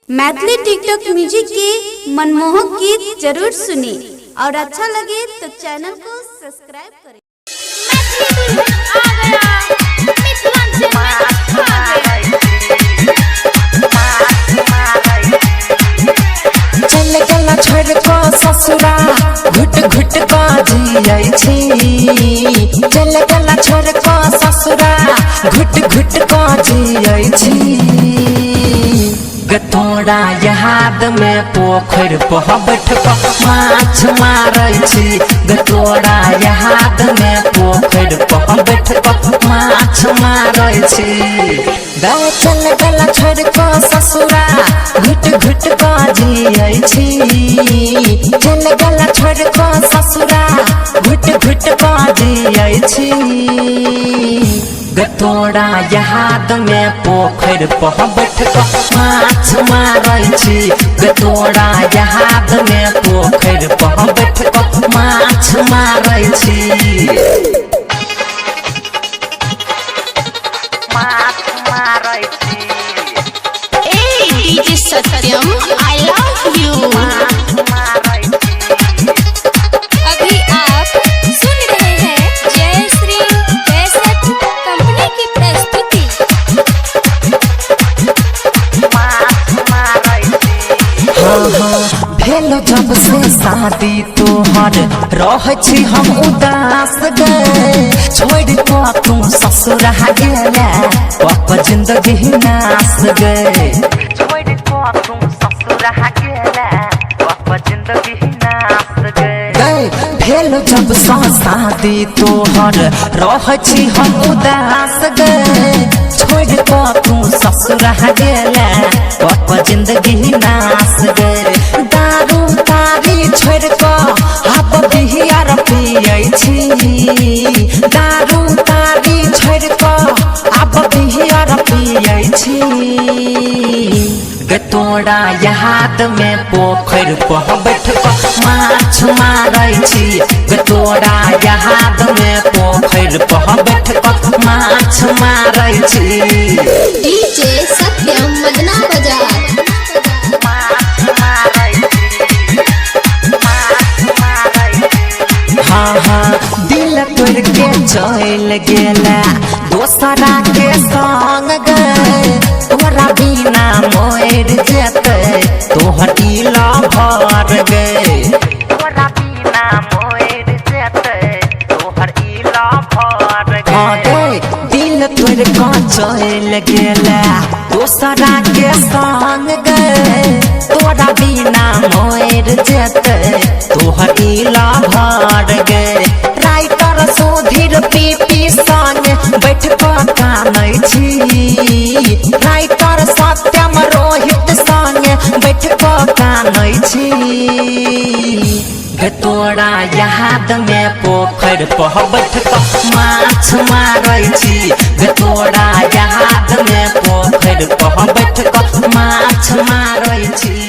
Maithili TikTok music के मनमोहक गीत जरूर सुने और अच्छा लगे तो चैनल को सब्सक्राइब करें। चल गला छोड़ को ससुरा घुट घुट को जियै छी। चल गला छोड़ को ससुरा घुट घुट को जियै छी। गतोड़ा याद में पोखर पर बैठ माछ मारै छी। गतोड़ा याद में पोखर पर बैठ माछ मारै छी। चल गला छोड़ को ससुरा घुट घुट को जियै छी। चल गला छोड़ को ससुरा घुट घुट को जियै छी। गतोड़ा याद में पोखर पर बैठ माछ मारै छी। गतोड़ा याद में पोखर पर बैठ माछ मारै छी। DJ Satyam I love you. अभी आप सुन रहे हैं जय श्री कैसेट कंपनी की प्रस्तुति। भेलो जब से शादी तोहर रह छी हम उदास गे। छोड़ को तू ससुर गेला पापा जिंदगी नास गे। छोड़ को तू ससुर गेला पापा जिंदगी नास गे। भेलो जब से शादी तोहर रह छी हम उदास गे। छोड़ को तू ससुर गेला पापा जिंदगी नास गे। दारू तारी छोड़ को अब बिहार पियै छी। दारू तारी छोड़ को अब बिहार पियै छी। गतोड़ा याद में पोखर पर बैठ माछ मारै छी। गतोड़ा याद में पोखर पर बैठ माछ मारै छी। डीजे सत्यम मदना बाजार। दिल तोड़ के चल गेला दोसरा के संग गे। तोरा बिना मोर जेते तोहर इला भर गे। तोरा बिना मोर जेते तोहर इला भर गे। दिल तोड़ के चल गेला दोसरा के संग गे। तोरा बिना मोर जेते तोहर इला भर गे। राइटर सुधीर पीपी संग बैठ कानै छी। राइटर सत्यम रोहित संग बैठ कानै छी। गतोड़ा याद में पोखर पर बैठ माछ मारै छी। गतोड़ा याद में पोखर पर बैठ माछ मारै छी।